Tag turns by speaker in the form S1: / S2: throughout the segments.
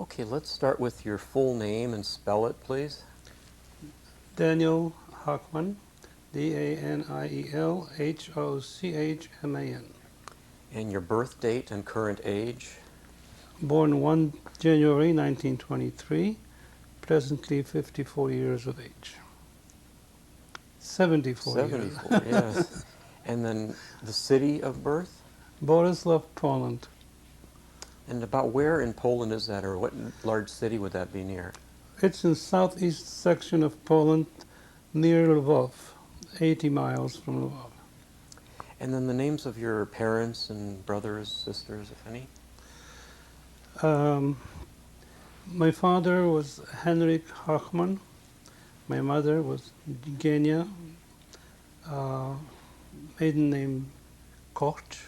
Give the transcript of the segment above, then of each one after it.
S1: Okay, let's start with your full name and spell it, please.
S2: Daniel Hochman, Daniel Hochman.
S1: And your birth date and current age.
S2: Born 1 January 1923, presently 54 years of age. 74 years.
S1: 74, yes. And then the city of birth?
S2: Boryslaw, Poland.
S1: And about where in Poland is that, or what large city would that be near?
S2: It's in southeast section of Poland, near Lvov, 80 miles from Lvov.
S1: And then the names of your parents and brothers, sisters, if any?
S2: My father was Henrik Hochman. My mother was Genia, maiden name Koch.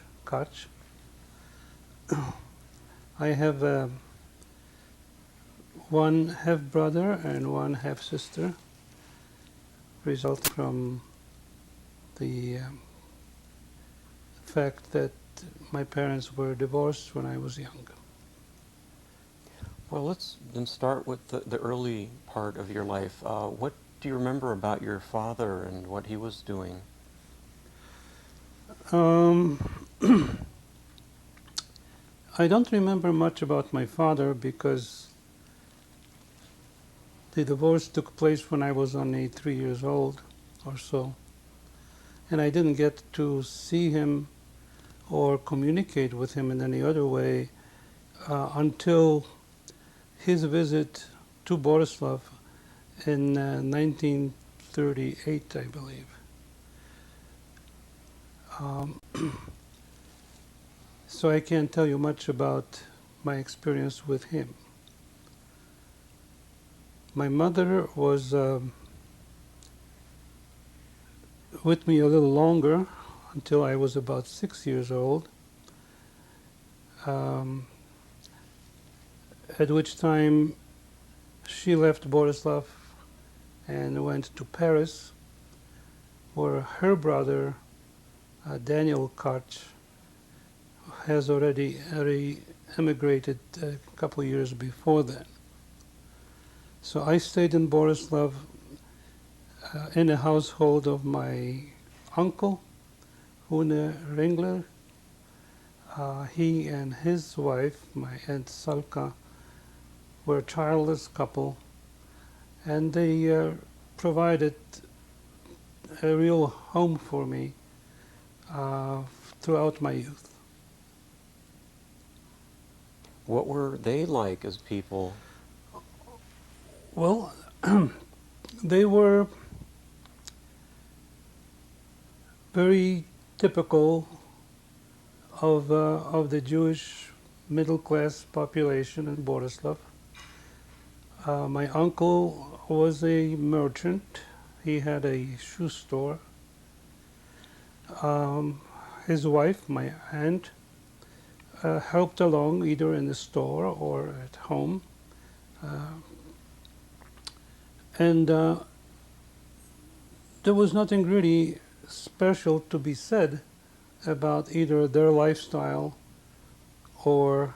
S2: I have one half brother and one half sister, result from the fact that my parents were divorced when I was young.
S1: Well, let's then start with the early part of your life. What do you remember about your father and what he was doing?
S2: I don't remember much about my father because the divorce took place when I was only 3 years old or so. And I didn't get to see him or communicate with him in any other way until his visit to Boryslaw in 1938, I believe. So I can't tell you much about my experience with him. My mother was with me a little longer, until I was about 6 years old, at which time she left Boryslaw and went to Paris, where her brother, Daniel Koch, has already emigrated a couple of years before that. So I stayed in Boryslaw in the household of my uncle, Hune Ringler. He and his wife, my Aunt Salka, were a childless couple, and they provided a real home for me throughout my youth.
S1: What were they like as people?
S2: Well, they were very typical of the Jewish middle class population in Boryslaw. My uncle was a merchant. He had a shoe store. His wife, my aunt, helped along either in the store or at home. And there was nothing really special to be said about either their lifestyle or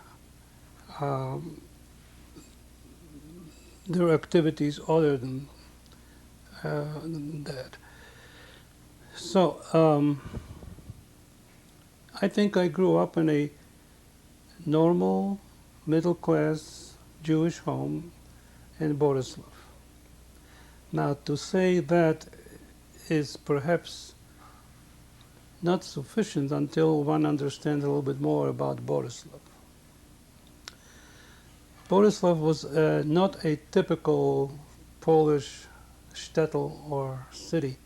S2: their activities other than that. So I think I grew up in a normal middle-class Jewish home in Boryslaw. Now, to say that is perhaps not sufficient until one understands a little bit more about Boryslaw. Boryslaw was not a typical Polish shtetl or city.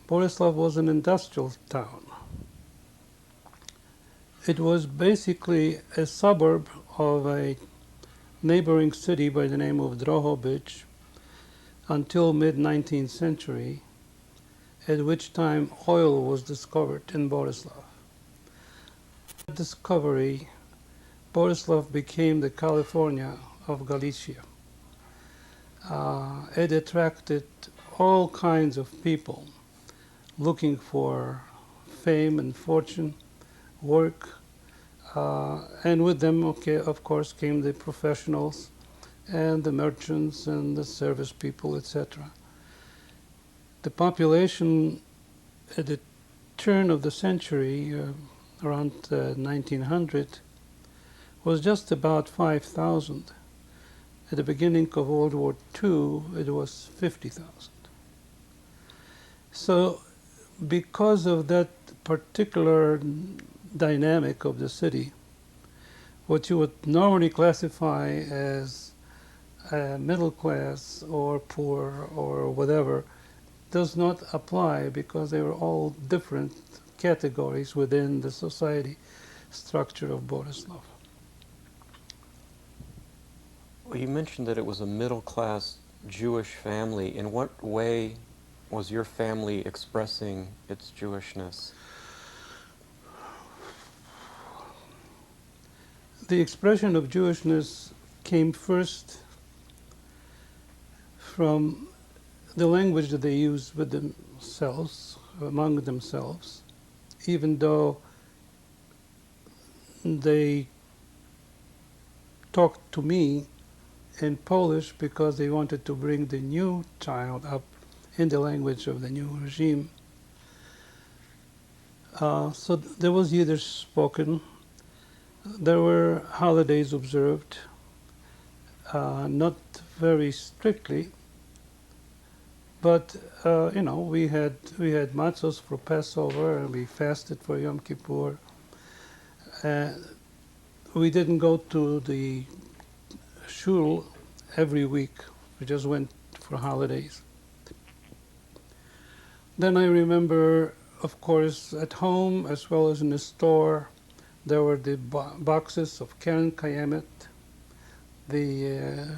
S2: Boryslaw was an industrial town. It was basically a suburb of a neighboring city by the name of Drohobych until mid-19th century, at which time oil was discovered in Boryslaw. That discovery, Boryslaw became the California of Galicia. It attracted all kinds of people looking for fame and fortune, work, And with them, okay, of course, came the professionals and the merchants and the service people, etc. The population at the turn of the century, around 1900, was just about 5,000. At the beginning of World War II, it was 50,000. So, because of that particular dynamic of the city, what you would normally classify as middle class or poor or whatever does not apply because they were all different categories within the society structure of Borislav.
S1: Well, you mentioned that it was a middle-class Jewish family. In what way was your family expressing its Jewishness?
S2: The expression of Jewishness came first from the language that they used with themselves, among themselves, even though they talked to me in Polish because they wanted to bring the new child up in the language of the new regime. So there was Yiddish spoken. There were holidays observed, not very strictly, but we had matzos for Passover and we fasted for Yom Kippur. We didn't go to the shul every week. We just went for holidays. Then I remember, of course, at home as well as in the store, there were the boxes of Keren Kayemet, the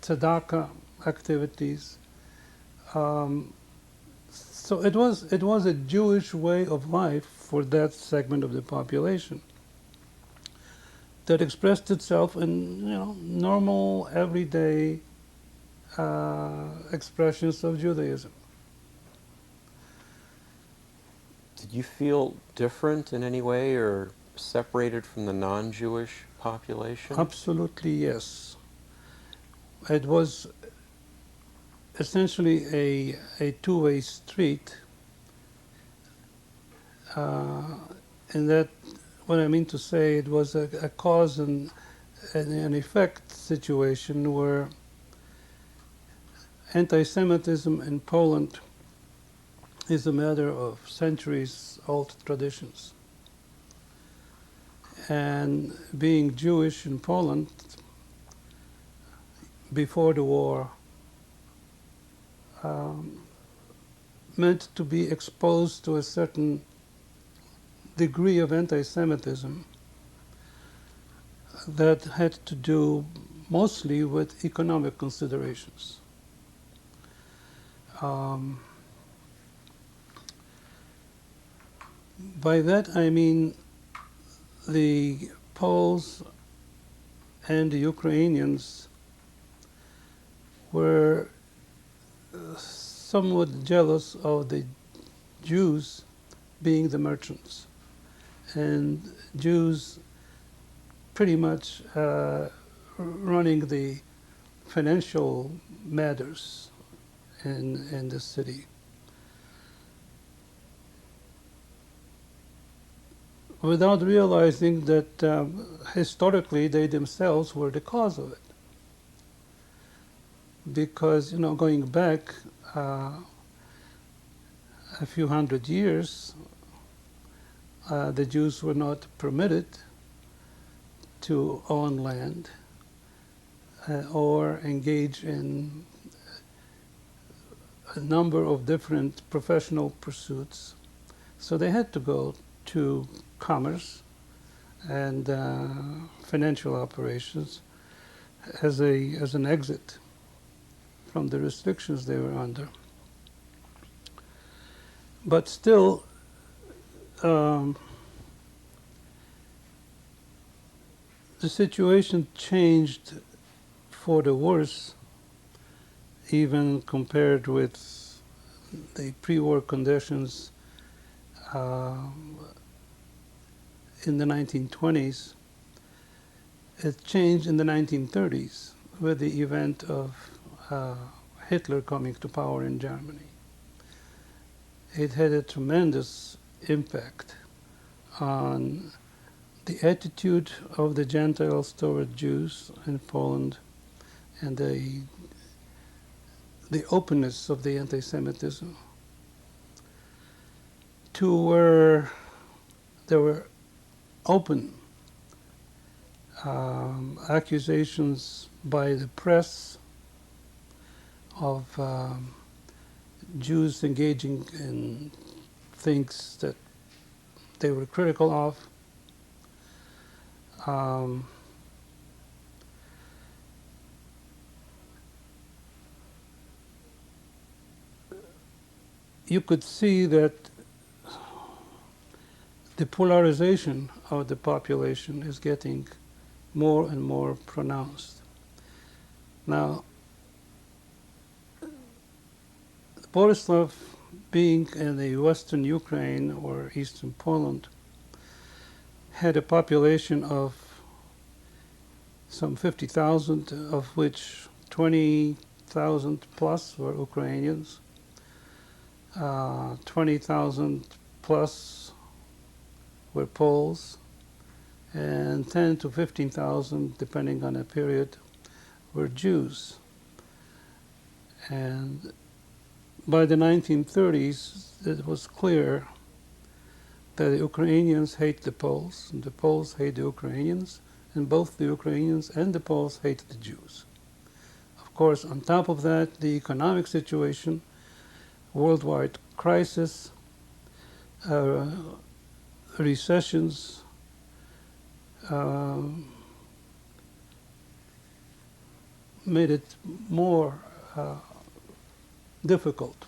S2: tzedakah activities. So it was a Jewish way of life for that segment of the population that expressed itself in normal everyday expressions of Judaism.
S1: Did you feel different in any way or separated from the non-Jewish population?
S2: Absolutely yes. It was essentially a two-way street, in that what I mean to say, it was a cause and an effect situation where anti-Semitism in Poland is a matter of centuries-old traditions. And being Jewish in Poland before the war meant to be exposed to a certain degree of anti-Semitism that had to do mostly with economic considerations. By that I mean the Poles and the Ukrainians were somewhat jealous of the Jews being the merchants, and Jews pretty much running the financial matters in the city. Without realizing that historically they themselves were the cause of it. Because, going back a few hundred years, the Jews were not permitted to own land or engage in a number of different professional pursuits. So they had to go to commerce and financial operations as an exit from the restrictions they were under. But still, the situation changed for the worse, even compared with the pre-war conditions in the 1920s, It changed in the 1930s with the event of Hitler coming to power in Germany. It had a tremendous impact on the attitude of the Gentiles toward Jews in Poland and the openness of the anti-Semitism to where there were open accusations by the press of Jews engaging in things that they were critical of. Um, you could see that the polarization of the population is getting more and more pronounced. Now, Borislav, being in the western Ukraine or eastern Poland, had a population of some 50,000, of which 20,000 plus were Ukrainians, 20,000 plus were Poles, and 10 to 15,000, depending on a period, were Jews. And by the 1930s, it was clear that the Ukrainians hate the Poles, and the Poles hate the Ukrainians, and both the Ukrainians and the Poles hate the Jews. Of course, on top of that, the economic situation, worldwide crisis, uh, recessions, uh, made it more difficult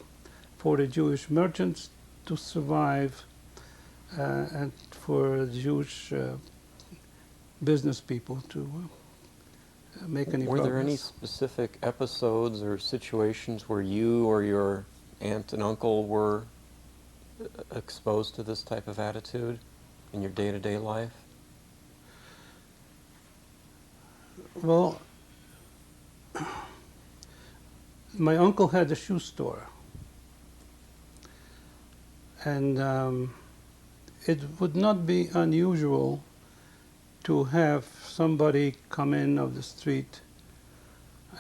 S2: for the Jewish merchants to survive and for the Jewish business people to make any
S1: Were
S2: progress.
S1: there any specific episodes or situations where you or your aunt and uncle were exposed to this type of attitude in your day-to-day life?
S2: Well, my uncle had a shoe store, and it would not be unusual to have somebody come in off the street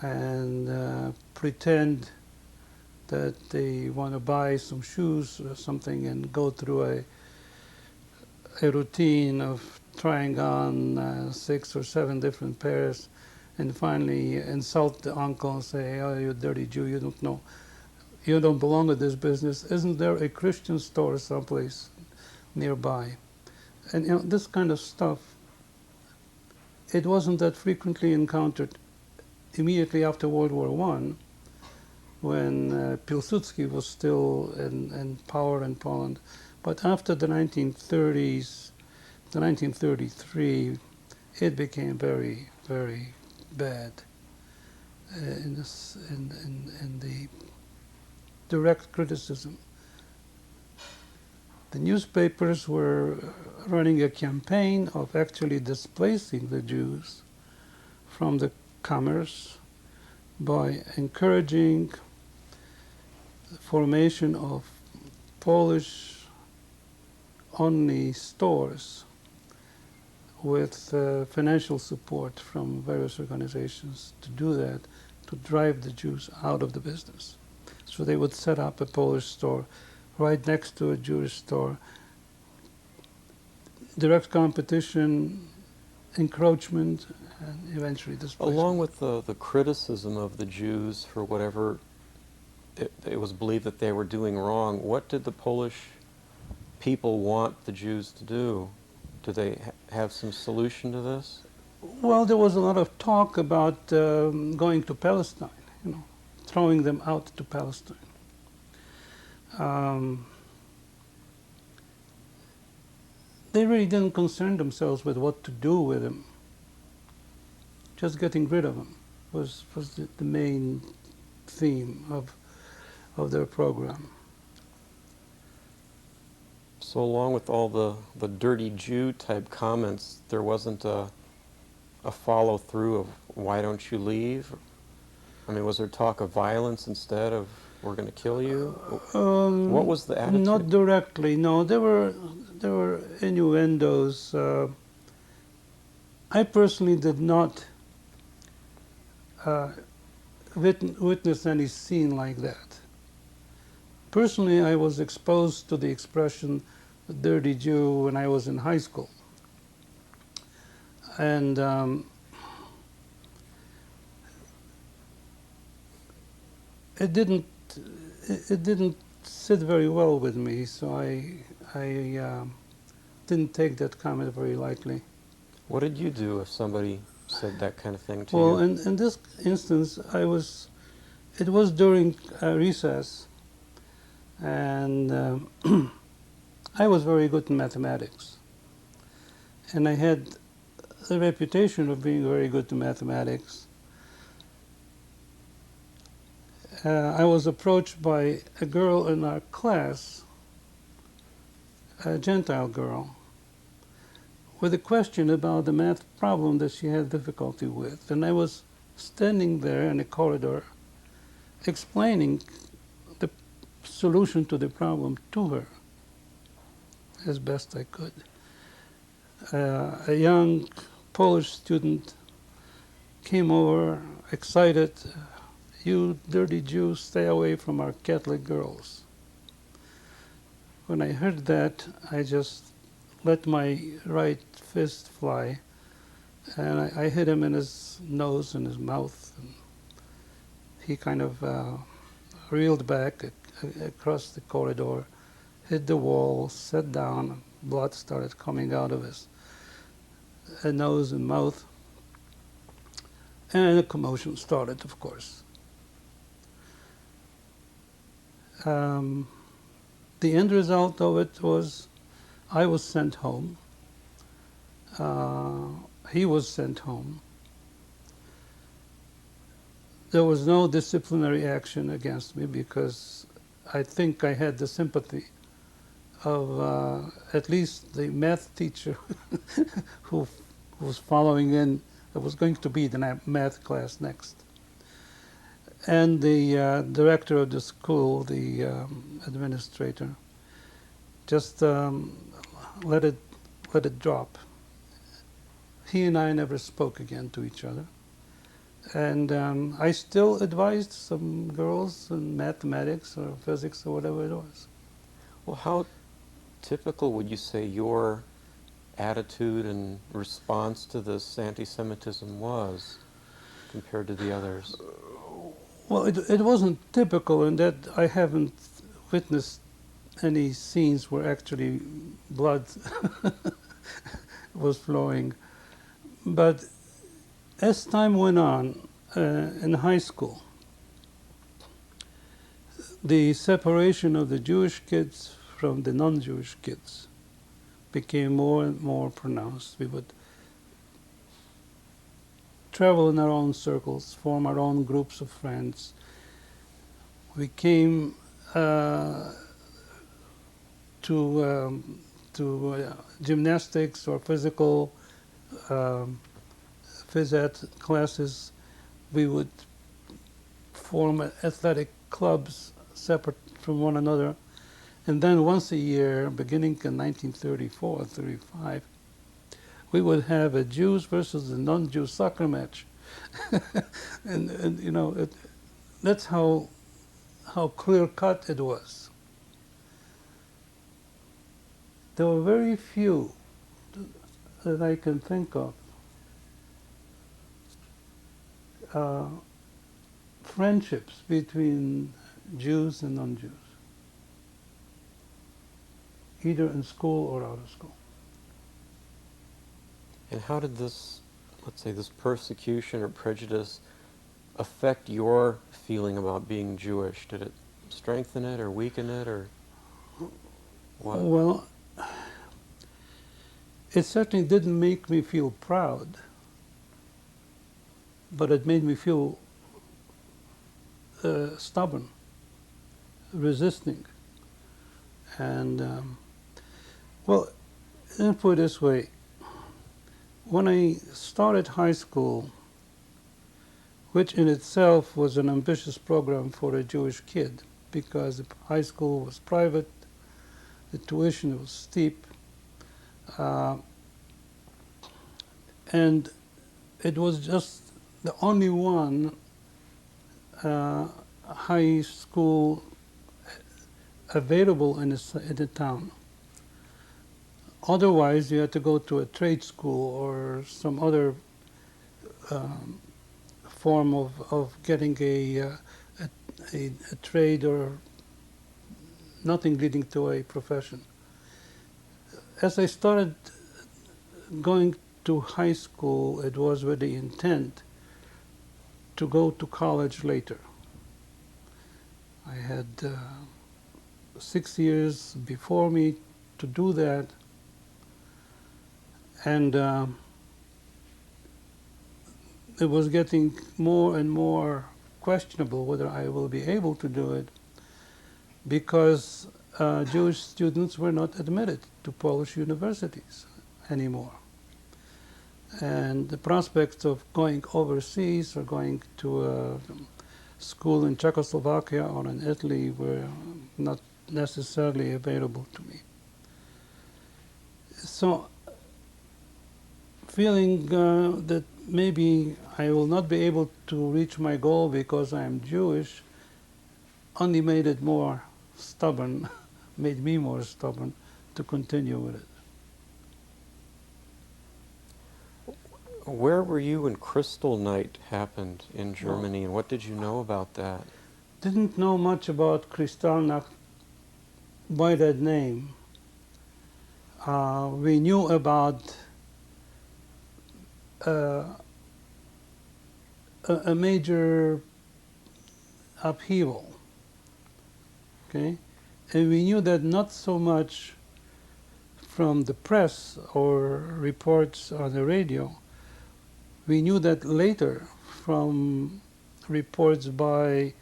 S2: and pretend that they want to buy some shoes or something and go through a routine of trying on 6 or 7 different pairs and finally insult the uncle and say, "Oh, you dirty Jew, you don't know, you don't belong to this business. Isn't there a Christian store someplace nearby?" And this kind of stuff, it wasn't that frequently encountered immediately after World War I, when Pilsudski was still in power in Poland. But after the 1930s, the 1933, it became very, very bad in the direct criticism. The newspapers were running a campaign of actually displacing the Jews from the commerce by encouraging the formation of Polish-only stores with financial support from various organizations to do that, to drive the Jews out of the business. So they would set up a Polish store right next to a Jewish store. Direct competition, encroachment, and eventually displacement.
S1: Along with the criticism of the Jews for whatever it was believed that they were doing wrong, what did the Polish people want the Jews to do? Do they have some solution to this?
S2: Well, there was a lot of talk about going to Palestine, throwing them out to Palestine. They really didn't concern themselves with what to do with them. Just getting rid of them was the main theme of their program.
S1: So along with all the dirty Jew type comments, there wasn't a a follow-through of why don't you leave? I mean, was there talk of violence instead of we're going to kill you? What was the
S2: Not
S1: attitude?
S2: directly. No, there were innuendos. I personally did not uh, witness any scene like that. Personally, I was exposed to the expression "dirty Jew" when I was in high school, and it didn't it didn't sit very well with me. So I didn't take that comment very lightly.
S1: What did you do if somebody said that kind of thing to
S2: Well,
S1: you?
S2: in this instance, it was during recess, and I was very good in mathematics, and I had the reputation of being very good in mathematics. I was approached by a girl in our class, a Gentile girl, with a question about the math problem that she had difficulty with. And I was standing there in the corridor explaining the solution to the problem to her as best I could. A young Polish student came over excited. "You dirty Jews, stay away from our Catholic girls." When I heard that, I just let my right fist fly, and I hit him in his nose and his mouth. And he kind of reeled back across the corridor, hit the wall, sat down. Blood started coming out of his nose and mouth, and a commotion started, of course. Um, the end result of it was I was sent home. Uh, he was sent home. There was no disciplinary action against me because I think I had the sympathy of at least the math teacher who was following in. It was going to be the math class next. And the director of the school, the administrator, just let it drop. He and I never spoke again to each other. And I still advised some girls in mathematics or physics or whatever it was.
S1: Well, how typical would you say your attitude and response to this anti-Semitism was compared to the others?
S2: Well, it wasn't typical in that I haven't witnessed any scenes where actually blood was flowing. But as time went on in high school, the separation of the Jewish kids from the non-Jewish kids became more and more pronounced. We would travel in our own circles, form our own groups of friends. We came to gymnastics or physical um, phys ed classes. We would form athletic clubs separate from one another. And then once a year, beginning in 1934, 35, we would have a Jews versus a non-Jew soccer match. and you know, that's how clear-cut it was. There were very few that I can think of friendships between Jews and non-Jews, either in school or out of school.
S1: And how did this, let's say, this persecution or prejudice affect your feeling about being Jewish? Did it strengthen it or weaken it or what?
S2: Well, it certainly didn't make me feel proud, but it made me feel stubborn, resisting. And, well, let me put it this way. when I started high school, which in itself was an ambitious program for a Jewish kid, because the high school was private, the tuition was steep, uh, and it was just the only one high school available in the town. Otherwise, you had to go to a trade school or some other um, form of getting a trade, or nothing leading to a profession. As I started going to high school, it was with the intent to go to college later. I had 6 years before me to do that, and it was getting more and more questionable whether I will be able to do it, because Jewish students were not admitted to Polish universities anymore. And the prospects of going overseas or going to a school in Czechoslovakia or in Italy were not necessarily available to me. So, feeling that maybe I will not be able to reach my goal because I am Jewish only made it more stubborn, made me more stubborn to continue with it.
S1: Where were you when Crystal Night happened in Germany, and what did you know about that?
S2: Didn't know much about Kristallnacht by that name. We knew about a major upheaval, okay? And we knew that not so much from the press or reports on the radio. We knew that later from reports by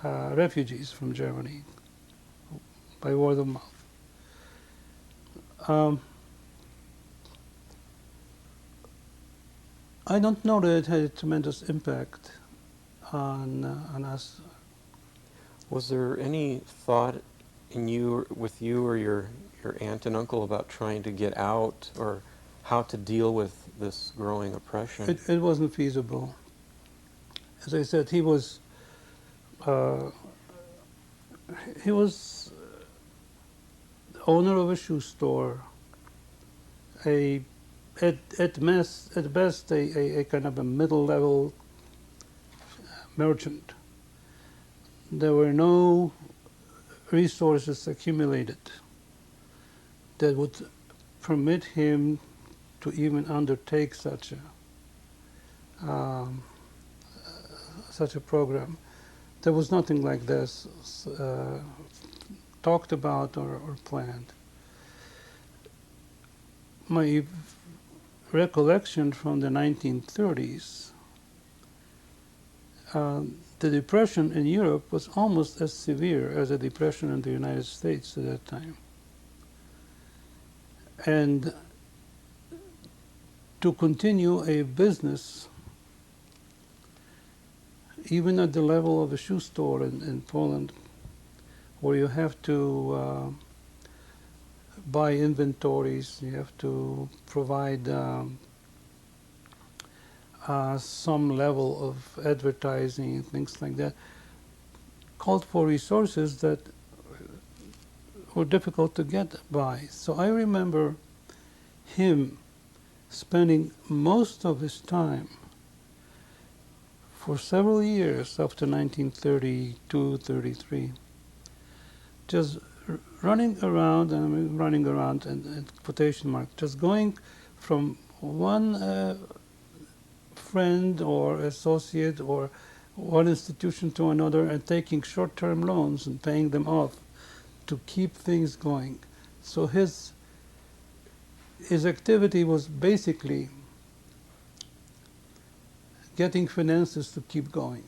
S2: refugees from Germany, by word of mouth. I don't know that it had a tremendous impact on us.
S1: Was there any thought in you, with you or your aunt and uncle, about trying to get out or how to deal with this growing oppression?
S2: It wasn't feasible. As I said, he was owner of a shoe store, at best a kind of a middle-level merchant. There were no resources accumulated that would permit him to even undertake such a program. There was nothing like this talked about or planned. My recollection from the 1930s, the depression in Europe was almost as severe as the depression in the United States at that time. And to continue a business, even at the level of a shoe store in Poland, where you have to buy inventories, you have to provide some level of advertising and things like that, called for resources that were difficult to get by. So I remember him spending most of his time for several years after 1932, 33, just running around, and I mean running around in quotation marks, just going from one friend or associate or one institution to another and taking short-term loans and paying them off to keep things going. So his activity was basically getting finances to keep going.